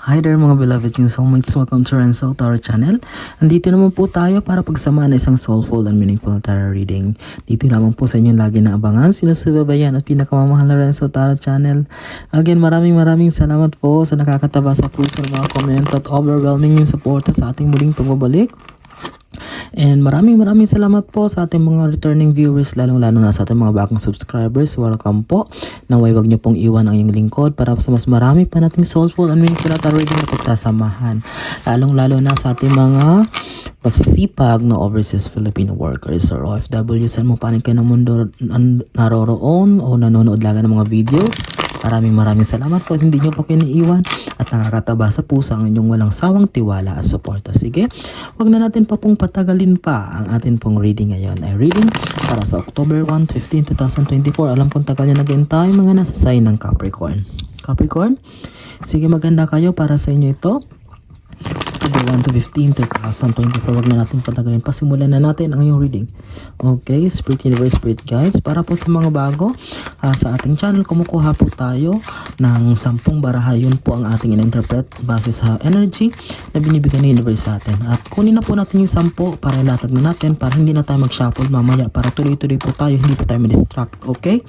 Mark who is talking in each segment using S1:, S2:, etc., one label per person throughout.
S1: Hi there mga beloved yung soulmates, welcome to Renzo to our channel. Andito naman po tayo para pagsamaan isang soulful and meaningful tarot reading. Dito lamang po sa inyong lagi na abangan, sinusubabayan at pinakamamahal na Renzo Tarot channel. Again, maraming salamat po sa nakakataba sa puso ng mga comment at overwhelming yung suporta sa ating muling pagbabalik. And maraming salamat po sa ating mga returning viewers, lalong-lalo na sa ating mga bagong subscribers. Welcome po. Naway wag niyo pong iwan ang iyong lingkod para sa mas marami pa nating soulful and meaningful tarot reading na pagsasamahan. Lalong-lalo na sa ating mga masisipag na overseas Filipino workers or OFW, saan mo panig kayo ng mundo naroroon o nanonood lang ng mga videos. Maraming salamat po at hindi nyo po kiniiwan at nakakataba sa puso ang inyong walang sawang tiwala at suporta. Sige, wag na natin pa pong patagalin pa ang atin pong reading ngayon. Ay reading para sa October 1, 15, 2024. Alam kong tagal nyo naghintay mga nasa sign ng Capricorn. Capricorn, sige maganda kayo para sa inyo ito. October 1 to 15, 2024. Wag na natin patagalin pa. Simulan na natin ang iyong reading. Okay, Spirit Universe, Spirit Guides. Para po sa mga bago sa ating channel, kumukuha po tayo ng 10 baraha. Yun po ang ating in-interpret base sa energy na binibigay ng universe sa atin. At kunin na po natin yung 10 para ilatag na natin para hindi na tayo mag-shuffle mamaya, para tuloy-tuloy po tayo, hindi po tayo ma-distract. Okay?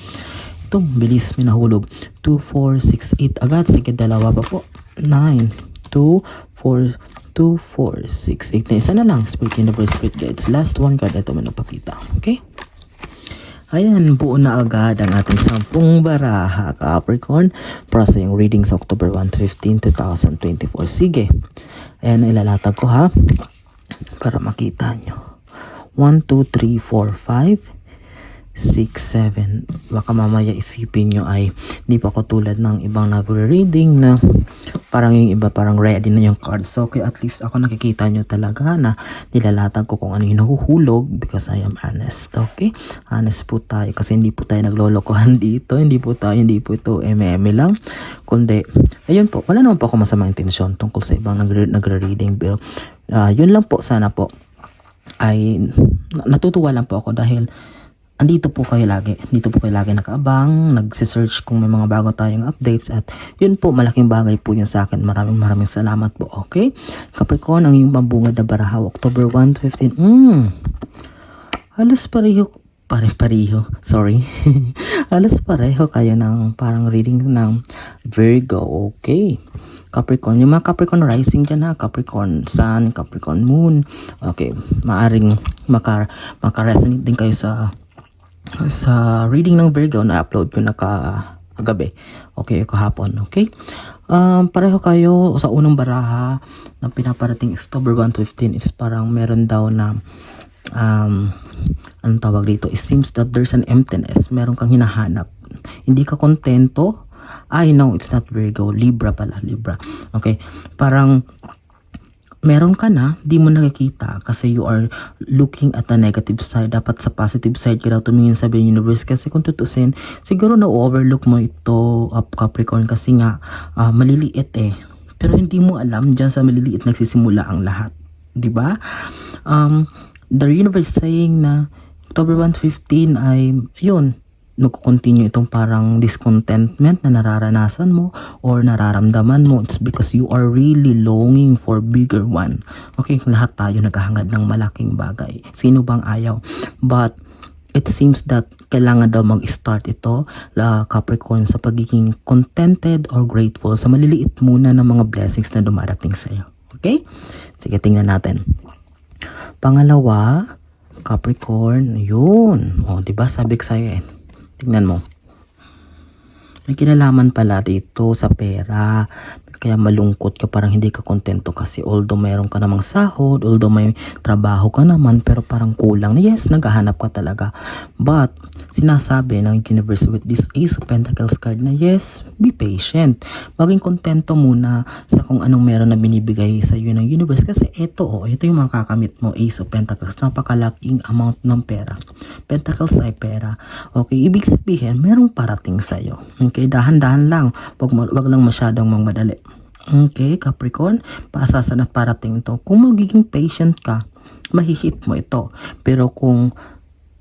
S1: Ito, bilis, minahulog. 2, 4, 6, 8 agad. Sige, dalawa pa po. 9, 2, 4, 2, 4, 6, 8 na isa na lang. Spirit Universe, Spirit Guides. Last one card. Ito man napakita. Okay? Ayan, buo na agad ang ating 10 baraha, Capricorn, para sa yung reading sa October 1 to 15, 2024. Sige. Ayan, ilalatag ko ha, para makita nyo. 1, 2, 3, 4, 5, 6, 7. Baka mamaya isipin nyo ay di pa ko tulad ng ibang nagre-reading na parang yung iba parang ready na yung cards. So okay, at least ako nakikita nyo talaga na nilalatag ko kung ano yung nahuhulog because I am honest. Okay? Honest po tayo kasi hindi po tayo naglolokohan dito. Hindi po ito eme lang. Kundi, ayun po, wala naman po ako masamang intensyon tungkol sa ibang nagre-reading. Pero yun lang po, sana po ay natutuwa lang po ako dahil andito po kayo lagi. Dito po kayo lagi nakaabang, nagsisearch kung may mga bago tayong updates at yun po, malaking bagay po yun sa akin. Maraming salamat po. Okay? Capricorn, ang iyong pambungad na baraha, October 1 to 15. Halos pareho. Sorry. Halos pareho kayo ng parang reading ng Virgo. Okay. Capricorn, yung mga Capricorn rising dyan ha, Capricorn sun, Capricorn moon. Okay, maaring maka-resonate din kayo sa reading ng Virgo na upload ko na kagabi. Okay, kahapon. Okay? Pareho kayo sa unang baraha na pinaparating October 1 to 15 is parang meron daw na anong tawag dito? It seems that there's an emptiness. Meron kang hinahanap. Hindi ka kontento. I know it's not Virgo. Libra pala. Libra. Okay? Parang meron ka na, di mo nakikita kasi you are looking at the negative side. Dapat sa positive side ka daw tumingin sa universe kasi kung tutusin, siguro na-overlook mo ito, Capricorn, kasi nga maliliit eh. Pero hindi mo alam, dyan sa maliliit nagsisimula ang lahat. Diba? The universe saying na October 1 to 15 ay, yun, nagko-continue itong parang discontentment na nararanasan mo or nararamdaman mo. It's because you are really longing for bigger one. Okay, lahat tayo naghahangad ng malaking bagay. Sino bang ayaw? But it seems that kailangan daw mag-start ito, Capricorn, sa pagiging contented or grateful sa maliliit muna ng mga blessings na dumarating sa iyo. Okay? Sige, tingnan natin. Pangalawa, Capricorn, yun. O, diba sabi ko sa'yo eh. Tingnan mo. May kinalaman pala dito sa pera. Kaya malungkot ka, parang hindi ka kontento kasi although mayroon ka namang sahod, although may trabaho ka naman, pero parang kulang. Yes, naghahanap ka talaga. But, sinasabi ng universe with this Ace of Pentacles card na yes, be patient. Maging kontento muna sa kung anong meron na binibigay sa iyo ng universe. Kasi ito yung makakamit mo, Ace of Pentacles. Napakalaking amount ng pera. Pentacles ay pera. Okay, ibig sabihin, merong parating sa iyo. Okay, dahan-dahan lang. Wag lang masyadong magmadali. Okay, Capricorn, paasasan at parating ito. Kung magiging patient ka, mahihit mo ito. Pero kung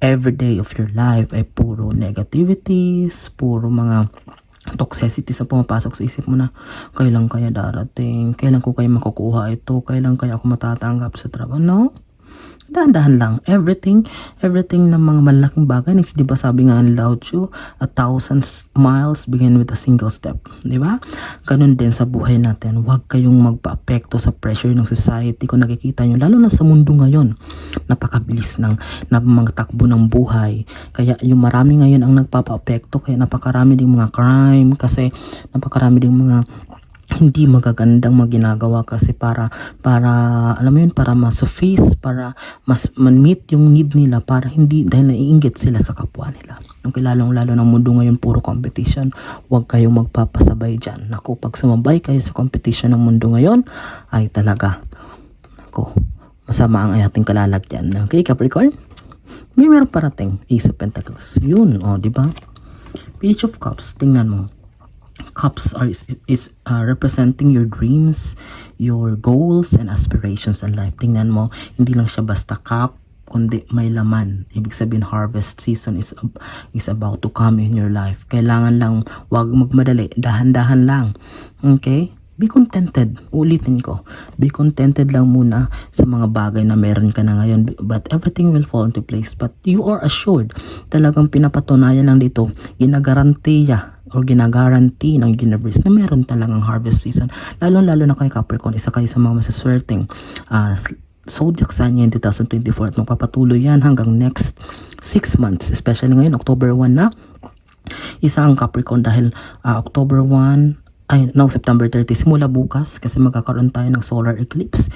S1: every day of your life ay puro negativities, puro mga toxicity sa pumapasok sa isip mo na kailan kaya darating, kailan ko kaya makukuha ito, kailan kaya ako matatanggap sa trabaho. No? Dahan-dahan lang. Everything ng mga malaking bagay. Next, di ba sabi nga ni Lao Tzu, 1,000 miles begin with a single step. Di ba? Ganun din sa buhay natin. Huwag kayong magpa-apekto sa pressure ng society. Kung nakikita nyo, lalo na sa mundo ngayon, napakabilis ng mga takbo ng buhay. Kaya yung marami ngayon ang nagpapa-apekto. Kaya napakarami ding mga crime. Kasi napakarami ding mga hindi magagandang ginagawa kasi para alam mo yun, para ma-suffice, para mas man-meet yung need nila, para hindi dahil naiinggit sila sa kapwa nila. Okay, lalo ng mundo ngayon puro competition. Huwag kayong magpapasabay dyan. Naku, pag sumabay kayo sa competition ng mundo ngayon, ay talaga, naku, masama ang ating kalalagyan. Okay, Capricorn? May meron parating. Ace of Pentacles. Yun, di ba? Page of Cups, tingnan mo. Cups is representing your dreams, your goals and aspirations in life. Tingnan mo, hindi lang siya basta cup, kundi may laman. Ibig sabihin, harvest season is about to come in your life. Kailangan lang, wag magmadali, dahan-dahan lang. Okay? Be contented. Ulitin ko. Be contented lang muna sa mga bagay na meron ka na ngayon. But everything will fall into place. But you are assured. Talagang pinapatunayan lang dito. Ginagarantiya or ginagaranti ng universe na meron talagang harvest season. Lalo na kay Capricorn. Isa kayo sa mga masaswerteng zodiac sign niya in 2024 at magpapatuloy yan hanggang next 6 months. Especially ngayon, October 1 na. Isa ang Capricorn dahil October 1 September 30, simula bukas kasi magkakaroon tayo ng solar eclipse.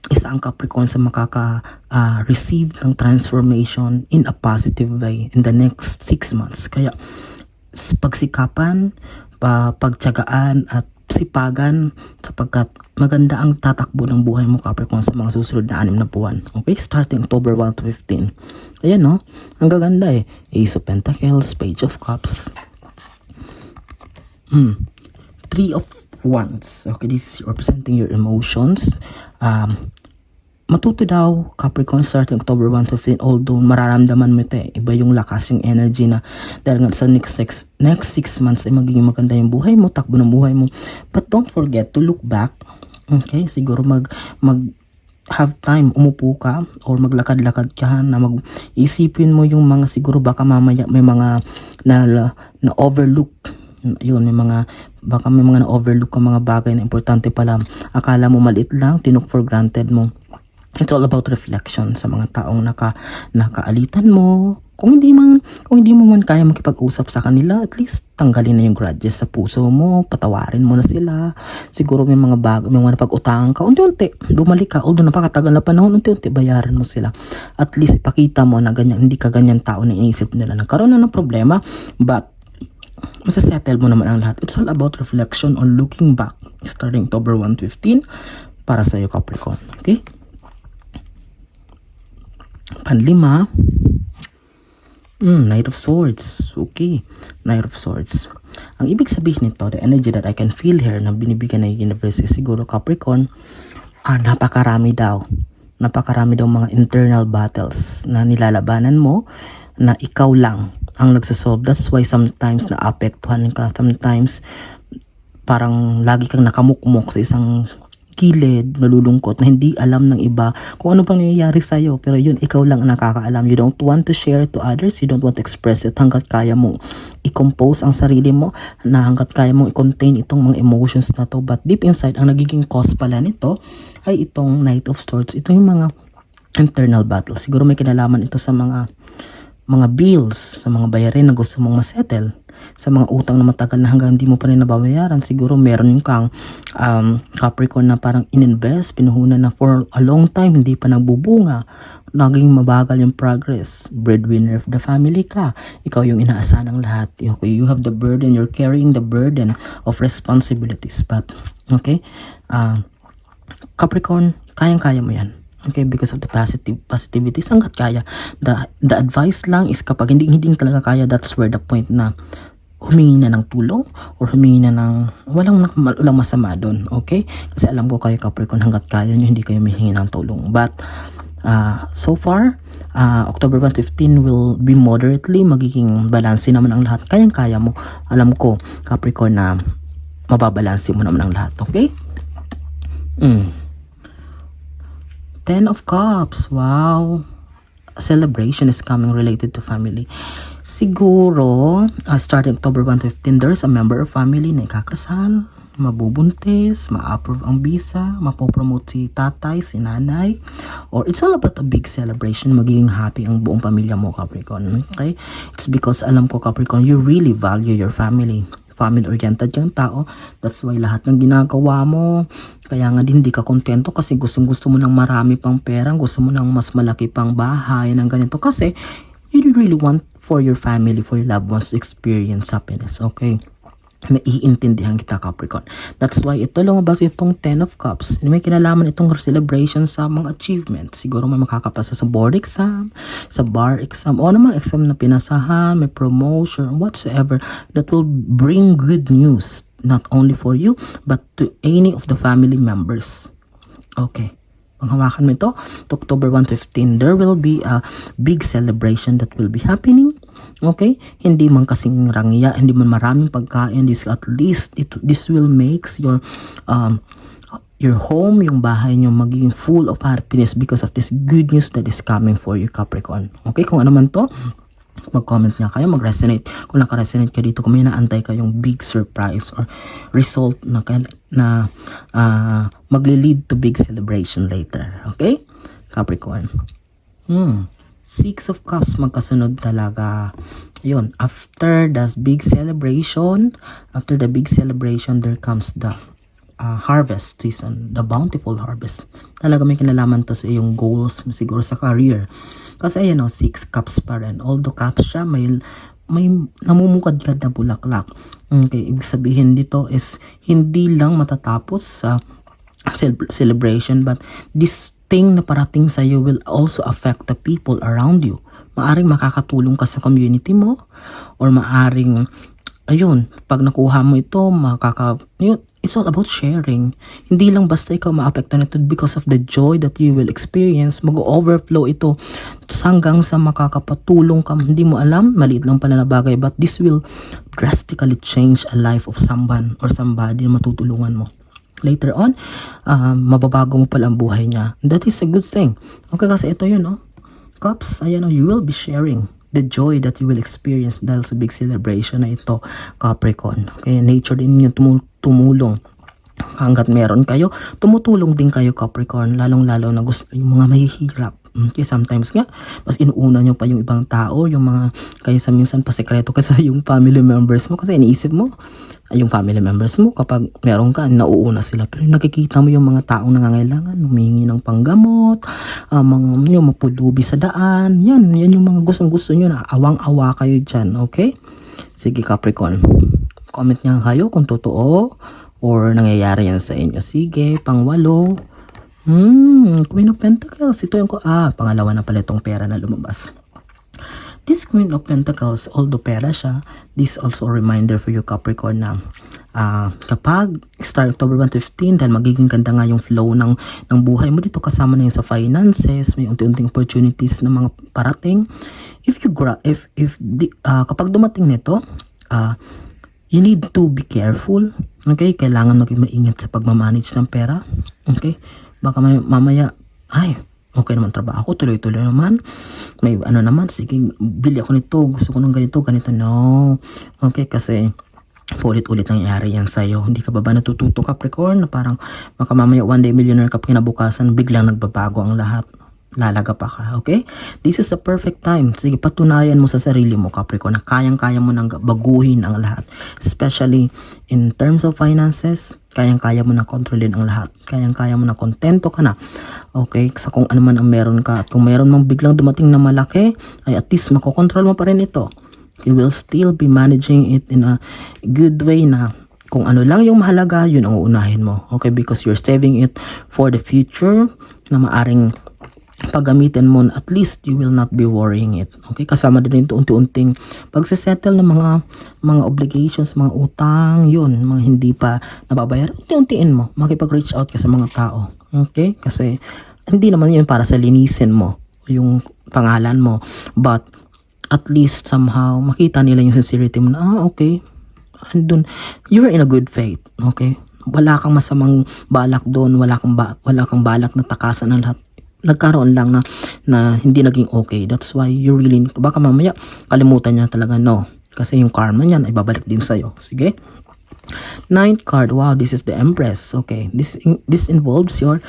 S1: Isa ang Capricorn sa makaka-receive ng transformation in a positive way in the next 6 months. Kaya pagsikapan, pagtiyagaan at sipagan sapagkat maganda ang tatakbo ng buhay mo, Capricorn, sa mga susunod na 6 na buwan. Okay, starting October 1 to 15. Ayan, no? Ang gaganda eh. Ace of Pentacles, Page of Cups. 3 of Wands. Okay, this is representing your emotions. Matuto daw, Capricorn, starting October 1 to 15, although mararamdaman mo ito iba yung lakas, yung energy na dahil nga sa next 6 months ay magiging maganda yung buhay mo, takbo ng buhay mo. But don't forget to look back. Okay, siguro mag have time, umupo ka or maglakad-lakad ka na mag-isipin mo yung mga siguro baka mamaya may mga na overlook. Yun, baka may mga na-overlook ka mga bagay na importante pala. Akala mo maliit lang, tinok for granted mo. It's all about reflection sa mga taong nakaalitan mo. Kung hindi mo man kaya makipag-usap sa kanila, at least tanggalin na yung grudges sa puso mo, patawarin mo na sila. Siguro may mga pag-utangan ka, unti-unti, bumalik ka, although napakatagal na panahon, unti-unti bayaran mo sila. At least ipakita mo na ganyan, hindi ka ganyan tao na iniisip nila. Nagkaroon na ng problema, but masasettle mo naman ang lahat. It's all about reflection on looking back starting October 1 to 15 para sa iyo, Capricorn. Okay? Panlima, Knight of Swords. Okay, Knight of Swords. Ang ibig sabihin nito, the energy that I can feel here na binibigyan ng universe is siguro, Capricorn, napakarami daw mga internal battles na nilalabanan mo na ikaw lang ang nagsasolve. That's why sometimes naapektuhan ka, sometimes parang lagi kang nakamukmok sa isang kilid, nalulungkot na hindi alam ng iba kung ano pang nangyayari sa'yo, pero yun, ikaw lang ang nakakaalam. You don't want to share it to others, you don't want to express it hanggat kaya mong i-compose ang sarili mo, na hanggat kaya mong i-contain itong mga emotions na to. But deep inside, ang nagiging cause pala nito ay itong Knight of Swords. Ito yung mga internal battles. Siguro may kinalaman ito sa mga bills, sa mga bayarin na gusto mong masettle, sa mga utang na matagal na hanggang hindi mo pa rin nababayaran. Siguro meron kang Capricorn na parang in-invest, pinuhunan na for a long time, hindi pa nagbubunga, naging mabagal yung progress. Breadwinner of the family ka, ikaw yung inaasahan ng lahat. Okay, you have the burden, you're carrying the burden of responsibilities. But okay, Capricorn, kayang-kaya mo yan. Okay, because of the positivity, hanggat kaya. The advice lang is kapag hindi talaga kaya, that's where the point na humingi na ng tulong or humingi na ng walang masama doon. Okay? Kasi alam ko kayo, Capricorn, hanggat kaya nyo, hindi kayo humingi ng tulong. But So far, October 1 to 15 will be moderately, magiging balanse naman ang lahat. Kayang-kaya mo. Alam ko, Capricorn, na mababalanse mo naman ang lahat. Okay? 10 of Cups. Wow. Celebration is coming related to family. Siguro, starting October 1 to 15, there's a member of family na ikakasal, mabubuntis, ma-approve ang visa, mapopromote si tatay, si nanay, or it's all about a big celebration. Magiging happy ang buong pamilya mo, Capricorn. Okay? It's because alam ko, Capricorn, you really value your family. Family-oriented yung tao. That's why lahat ng ginagawa mo, kaya nga din hindi ka kontento kasi gusto mo ng marami pang pera, gusto mo ng mas malaki pang bahay, ng ganito. Kasi you really want for your family, for your loved ones to experience happiness. Okay? Naiintindihan kita, Capricorn. That's why ito lumabas itong 10 of Cups. May kinalaman itong celebration sa mga achievements. Siguro may makakapasa sa board exam, sa bar exam, o namang exam na pinasahan, may promotion, whatsoever that will bring good news not only for you but to any of the family members. Okay. Panghawakan mo ito, to October 1 to 15, there will be a big celebration that will be happening. Okay? Hindi man kasing rangya, hindi man maraming pagkain, at least this will makes your home, yung bahay nyo magiging full of happiness because of this good news that is coming for you, Capricorn. Okay? Kung ano man to, mag-comment nga kayo, mag-resonate. Kung naka-resonate ka dito, kung may naantay kayong big surprise or result na magli-lead to big celebration later. Okay? Capricorn. 6 of Cups, magkasunod talaga. Yun, after the big celebration, there comes the harvest season, the bountiful harvest. Talaga may kinalaman to sa iyong goals, siguro sa career. Kasi ayan 6 cups pa rin. Although cups siya, may namumukadkad na bulaklak. Okay, ibig sabihin dito is hindi lang matatapos sa celebration, but this thing na parating sa iyo will also affect the people around you. Maaring makakatulong ka sa community mo, or maaring ayun, pag nakuha mo ito, it's all about sharing. Hindi lang basta ikaw maapektuhan nito because of the joy that you will experience. Mag-overflow ito hanggang sa makakapatulong ka. Hindi mo alam, maliit lang pala na bagay, but this will drastically change a life of someone or somebody na matutulungan mo. Later on, mababago mo pala ang buhay niya. That is a good thing. Okay, kasi ito yun, Cups, ayan, you will be sharing the joy that you will experience dahil sa big celebration na ito, Capricorn. Okay, nature din yung tumulong. Hanggat meron kayo, tumutulong din kayo, Capricorn, lalong-lalo na gusto yung mga mahihirap. Okay, sometimes nga, mas inuuna nyo pa yung ibang tao, yung mga, kaya sa minsan pasekreto kasi yung family members mo, kasi iniisip mo, yung family members mo, kapag meron ka, nauuna sila. Pero nakikita mo yung mga taong nangangailangan, humingi ng panggamot, yung mapulubi sa daan, yan yung mga gustong-gusto nyo na awang-awa kayo dyan, okay? Sige, Capricorn, comment nyo kayo kung totoo or nangyayari yan sa inyo. Sige, pang-8. Queen of Pentacles. Ito yung pangalawa na pala itong pera na lumabas. This Queen of Pentacles, although pera siya, this also a reminder for you, Capricorn, na kapag start October 1 to 15, dahil magiging ganda nga yung flow ng buhay mo dito, kasama na yung sa finances, may unti-unting opportunities na mga parating. Kapag dumating nito, you need to be careful. Okay? Kailangan maging maingat sa pagmamanage ng pera. Okay? Baka mamaya, okay naman trabaho, tuloy-tuloy naman. May naman, sige, bili ako nito, gusto ko ng ganito. No. Okay, kasi paulit-ulit nangyayari yan sa'yo. Hindi ka ba natututo, Capricorn, na parang baka mamaya one day millionaire ka, kinabukasan, biglang nagbabago ang lahat. Lalaga pa ka, okay? This is the perfect time. Sige, patunayan mo sa sarili mo, Capricorn, na kayang-kaya mo nang baguhin ang lahat. Especially in terms of finances, kayang-kaya mo na kontrolin ang lahat. Kayang-kaya mo na kontento ka na. Okay? Sa kung ano man ang meron ka. At kung meron mang biglang dumating na malaki, ay at least makokontrol mo pa rin ito. You will still be managing it in a good way na kung ano lang yung mahalaga, yun ang uunahin mo. Okay? Because you're saving it for the future na maaring paggamitin mo, at least you will not be worrying it. Okay? Kasama din ito unti-unting pagsisettle ng mga obligations, mga utang, yun, mga hindi pa nababayar. Unti-untiin mo, makipag-reach out ka sa mga tao. Okay? Kasi hindi naman yun para sa linisin mo yung pangalan mo, but at least somehow makita nila yung sincerity mo na okay, andun, you're in a good faith, okay, wala kang masamang balak doon, wala kang balak na takasan ng lahat, nagkaroon lang na hindi naging okay. That's why you really, baka mamaya kalimutan niya talaga, no, kasi yung karma niyan ay babalik din sa'yo. Sige. Ninth card, wow, this is the Empress. Okay, this involves your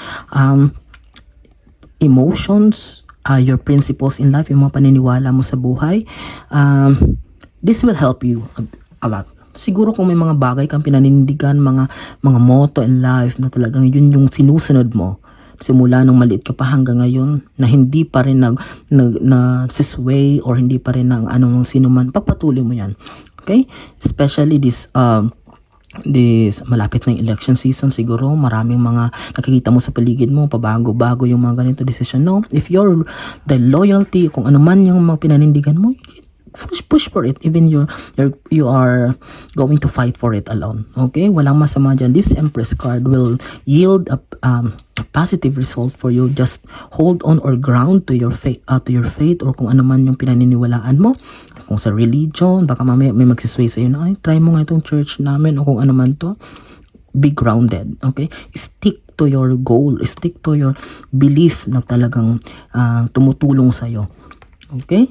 S1: emotions, your principles in life, yung mga paniniwala mo sa buhay. This will help you a lot. Siguro kung may mga bagay kang pinanindigan, mga motto in life na talagang yun yung sinusunod mo simula nung maliit ka pa hanggang ngayon, na hindi pa rin na sisway or hindi pa rin ng ano nung sino man, pagpatuloy mo yan. Okay? Especially this malapit na yung election season, siguro maraming mga nakikita mo sa paligid mo, pabago-bago yung mga ganito decision. No, if you're the loyalty, kung ano man yung mga pinanindigan mo, push for it, even you are going to fight for it alone. Okay, walang masama dyan. This Empress card will yield a positive result for you. Just hold on or ground to your faith, or kung ano man yung pinaniniwalaan mo. Kung sa religion, baka mamaya may magsisway sa'yo na, ay, try mo nga itong church namin, o kung ano man to. Be grounded, okay? Stick to your goal, stick to your belief na talagang tumutulong sa'yo. Okay?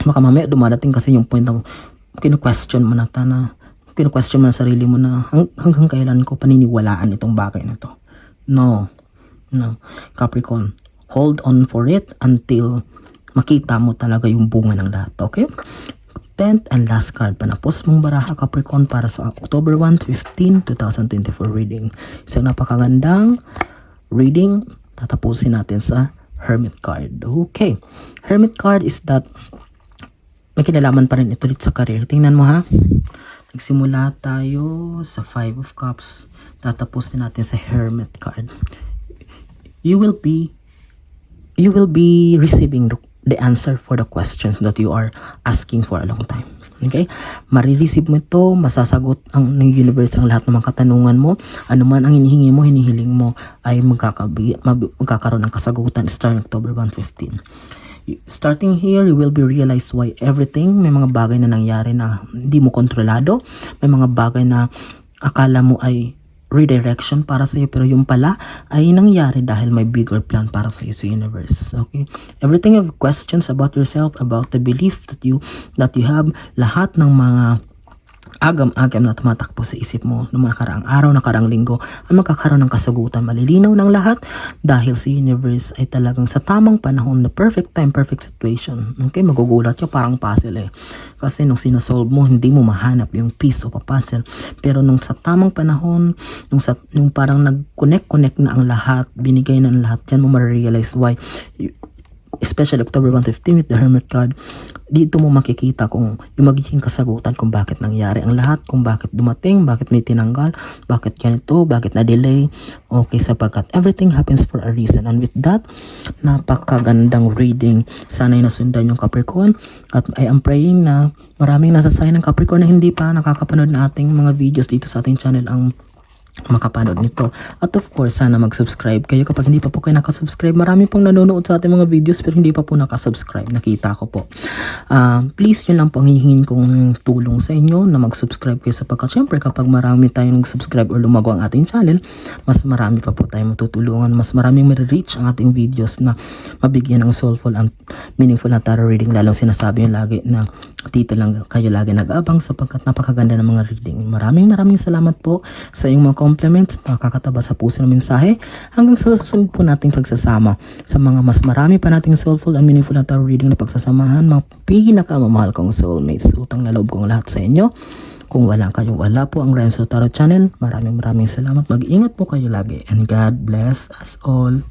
S1: Baka mamaya dumadating kasi yung point na kinu-question mo na sarili mo na hanggang kailan ko paniniwalaan itong bagay na to. No. Capricorn, hold on for it until makita mo talaga yung bunga ng lahat. Okay? 10th and last card, panapos mong baraha, Capricorn, para sa October 1, 15, 2024 reading. Isang napakagandang reading. Tatapusin natin sa Hermit card. Okay. Hermit card is that may kinalaman pa rin ito dito sa career. Tingnan mo ha. Nagsimula tayo sa 5 of Cups. Tatapusin natin sa Hermit card. You will be receiving the answer for the questions that you are asking for a long time. Okay? Marireceive mo ito, masasagot ng universe ang lahat ng mga katanungan mo. Ano man ang hinihingi mo, hinihiling mo, ay magkakaroon ng kasagutan starting October 1, 15. Starting here, you will be realize why everything, may mga bagay na nangyari na hindi mo kontrolado, may mga bagay na akala mo ay redirection para sa iyo, pero yung pala ay nangyari dahil may bigger plan para sa iyo sa universe. Okay? Everything you have questions about yourself, about the belief that you have, lahat ng mga agam-agam na tumatakbo sa isip mo ng mga karaang araw, nakaraang linggo, ay magkakaroon ng kasagutan. Malilinaw ng lahat dahil sa universe ay talagang sa tamang panahon, na perfect time, perfect situation. Okay, magugulat ka, parang puzzle eh. Kasi nung sinasolve mo, hindi mo mahanap yung piece of a puzzle. Pero nung sa tamang panahon, nung parang nag-connect na ang lahat, binigay na ang lahat, dyan mo ma-realize why, especially October 1, 15 with the Hermit card, dito mo makikita kung yung magiging kasagutan kung bakit nangyari ang lahat, kung bakit dumating, bakit may tinanggal, bakit ganito, bakit na-delay. Okay, sapagkat everything happens for a reason. And with that, napakagandang reading. Sana'y nasundan yung Capricorn. At I am praying na maraming nasa sign ng Capricorn na hindi pa nakakapanood na ating mga videos dito sa ating channel ang makapanood nito. At of course, sana mag-subscribe kayo. Kapag hindi pa po kayo nakasubscribe, marami pong nanonood sa ating mga videos pero hindi pa po nakasubscribe. Nakita ko po. Please, yun lang po ang hihingin kong tulong sa inyo, na mag-subscribe kayo, sapagkat syempre kapag marami tayong subscribe or lumago ang ating channel, mas marami pa po tayong matutulungan, mas maraming ma-reach ang ating videos na mabigyan ng soulful and meaningful na tarot reading. Lalong sinasabi yung lagi na dito lang kayo lagi nag-aabang sapagkat napakaganda ng mga reading. Maraming salamat po sa iyong mga compliments, nakakataba sa puso ng mensahe. Hanggang sa susunod po nating pagsasama sa mga mas marami pa nating soulful and meaningful na tarot reading na pagsasamahan, mga pinakamamahal kong soulmates. Utang na loob kong lahat sa inyo. Kung wala kayo, wala po ang Renzo Tarot Channel. Maraming salamat. Mag-ingat po kayo lagi. And God bless us all.